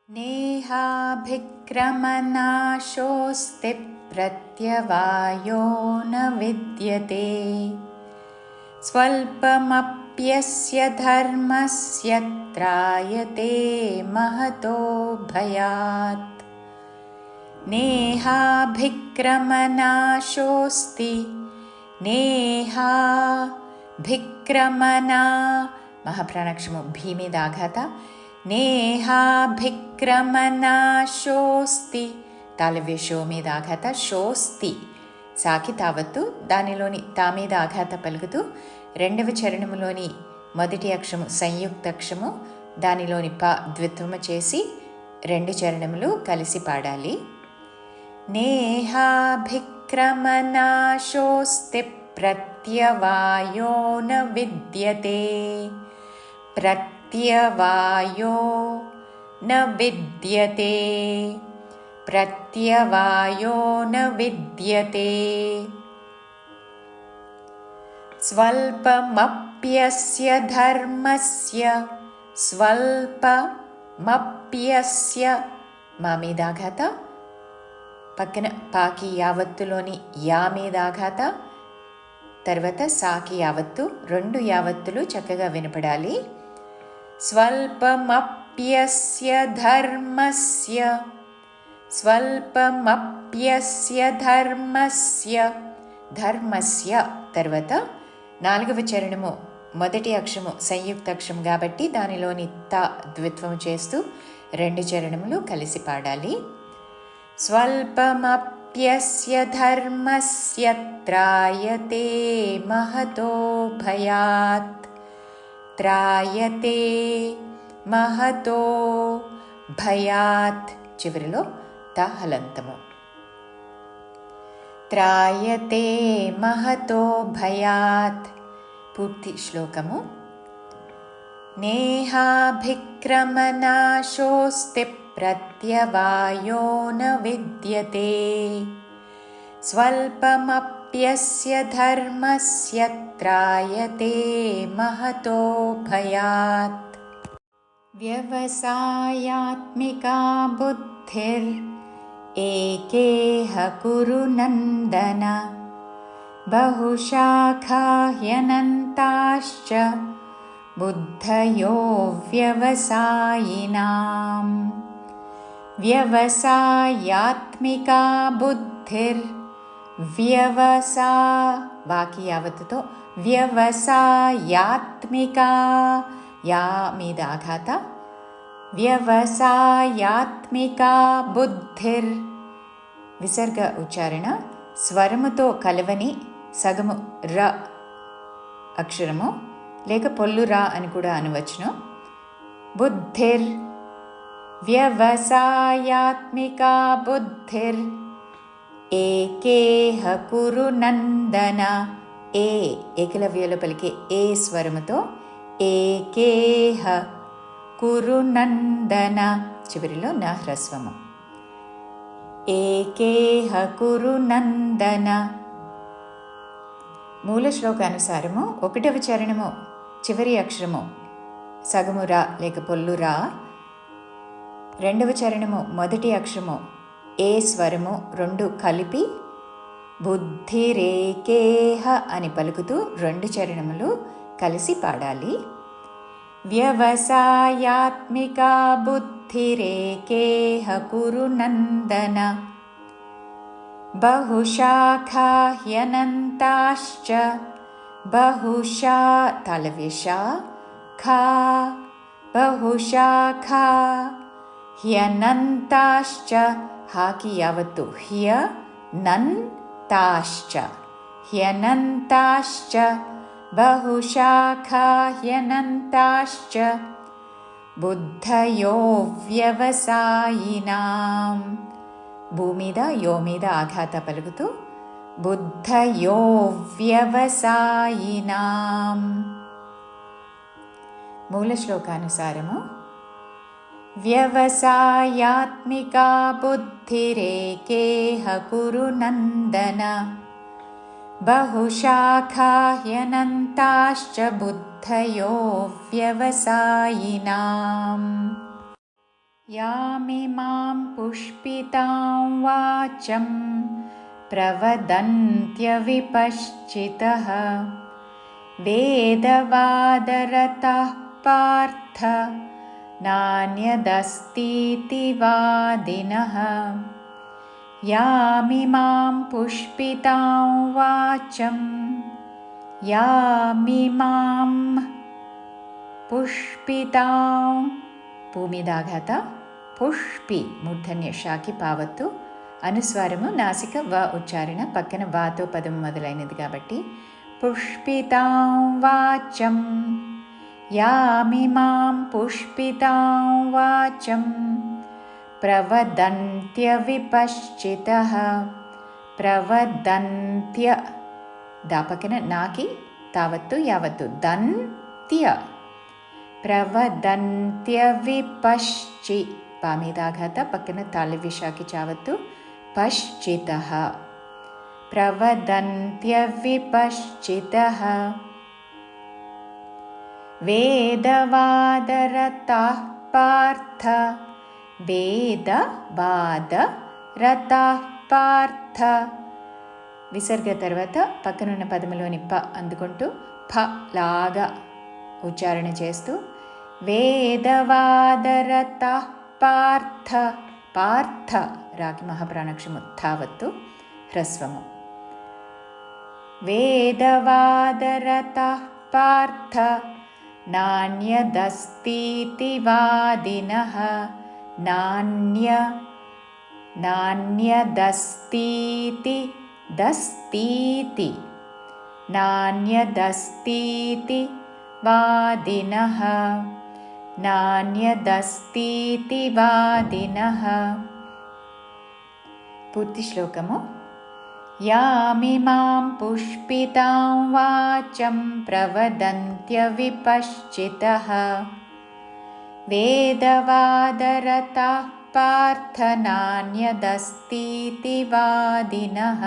नेहाभिक्रमनाशोऽस्ति प्रत्यवायो न विद्यते। स्वल्पमप्यस्य धर्मस्य त्रायते महतो भयात्। नेहाभिक्रमनाशोऽस्ति नेहाभिक्रमना महाप्राणाक्षरము భీ మీద ఆఘాత నేహాభిక్రమనాశోస్తి తాళవ్య షో మీద ఆఘాత షోస్తి సాకి తావత్తు దానిలోని తా మీద ఆఘాత పలుకుతూ రెండవ చరణములోని మొదటి అక్షరము సంయుక్త అక్షరము దానిలోని ప ద్విత్వము చేసి రెండు చరణములు కలిసి పాడాలి. నేహాభిక్రమనాశోస్తి ప్రత్యవాయో న విద్యతే. प्रत्यवायो न विद्यते. प्रत्यवायो न विद्यते. स्वल्पमप्यस्य धर्मस्य स्वल्पमप्यस्य మా మీద ఆఘాత పక్కన పాకి యావత్తులోని యా మీద ఆఘాత తర్వాత సాకి యావత్తు రెండు యావత్తులు చక్కగా వినపడాలి. స్వల్పమప్యస్య ధర్మస్య స్వల్పమప్యస్య ధర్మస్య ధర్మస్య తర్వాత నాలుగవ చరణము మొదటి అక్షరము సంయుక్త అక్షరం కాబట్టి దానిలోని త ద్విత్వము చేస్తూ రెండు చరణములు కలిసి పాడాలి. స్వల్పమప్యస్య ధర్మస్య త్రాయతే మహతో భయాత్. త్రాయతే మహతో భయాత్ చివరిలో త హలంతము. త్రాయతే మహతో భయాత్ పూర్తి శ్లోకము. నేహాభిక్రమనాశోస్తి ప్రత్యవాయో న విద్యతే. స్వల్పమప్యస్య ధర్మస్య త్రాయతే మహతో భయాత్. వ్యవసాయాత్మికా బుద్ధిర్ ఏకేహ కురు నందన. బహుశాఖా హ్యనంతాశ్చ బుద్ధయో వ్యవసాయినాం. వ్యవసాయాత్మికా బుద్ధిర్ వ్యవసా వాకి యావత్తుతో వ్యవసాయాత్మికా యా మీద ఆఘాత వ్యవసాయాత్మికా బుద్ధిర్ విసర్గ ఉచ్చారణ స్వరముతో కలవని సగము ర అక్షరము లేక పొల్లు రా అని కూడా అనవచ్చును. బుద్ధిర్ వ్యవసాయాత్మికా బుద్ధిర్ ఏకేహ కురు నందన. ఏ ఏకలవ్యలో పలికే ఏ స్వరముతో ఏకేహ కురు నందన చివరిలో న హ్రస్వము. ఏకేహ కురు నందన. మూల శ్లోకానుసారము ఒకటవ చరణము చివరి అక్షరము సగము రా లేక పొల్లు రా. రెండవ చరణము మొదటి అక్షరము ఏ స్వరము రెండు కలిపి బుద్ధిరేకేహ అని పలుకుతూ రెండు చరణములు కలిసి పాడాలి. వ్యవసాయాత్మికా బుద్ధిరేకేహ కురు నందన. బహుశాఖా హ్యనంతాశ్చ బహుశా తాళవ్యషా ఖా బహుశాఖా హ్యనంతాశ్చ హాకి యావత్తు హ్య నన్ తాశ్చ హ్యనంతాశ్చ బహుశాఖా హ్యనంతాశ్చ బుద్ధయో వ్యవసాయినాం. భూమి మీద యో మీద ఆఘాత పలుకుతూ బుద్ధయో వ్యవసాయినాం. మూల శ్లోకానుసారము వ్యవసాయాత్మికా బుద్ధిరేకేహ కురు నందన. బహుశాఖా హ్యనంతాశ్చ బుద్ధయో వ్యవసాయినాం. यामिमां पुष्पितां वाचं प्रवदन्त्यविपश्चितः वेदवादरताः पार्थ नान्यदस्तीति वादिनः यामिमां पुष्पितां वाचं यामिमां पुष्पितां భూమిదాఘాత పుష్పి మూర్ధన్య షాకి పావత్తు అనుస్వారము నాసిక వ ఉచ్చారణ పక్కన వాతో పదము మొదలైనది కాబట్టి పుష్పితాం వాచం యామిమాం పుష్పితాం వాచం ప్రవదంత్య విపశ్చితః ప్రవదంత్య దా పక్కన నాకి తావత్తు యావత్తు దంత్య ప్రవదంత్య విపశ్చి పామీదాఘాత పక్కన తాళి విషాకి చావత్తు పశ్చితః ప్రవదంత్య విపశ్చితః వేదవాదరతాః పార్థ వేదవాదరతాః పార్థ విసర్గ తర్వాత పక్కనున్న పదములోని ప అందుకుంటూ ఫ లాగా ఉచ్చారణ చేస్తూ వేదవాదరతాః పార్థ పార్థ రాకి మహాప్రాణాక్షము తావత్తు హ్రస్వము వేదవాదరతాః పార్థ నాన్యదస్तीति వాదినః నాన్యదస్तीति దస్तीति నాన్యదస్तीति వాదినః నాన్యదస్तीति వాదినః పూర్తి శ్లోకము యామిమాం పుష్పితాం వాచం ప్రవదంత్య విపశ్చితః వేదవాదరతాః పార్థ నాన్యదస్तीति వాదినః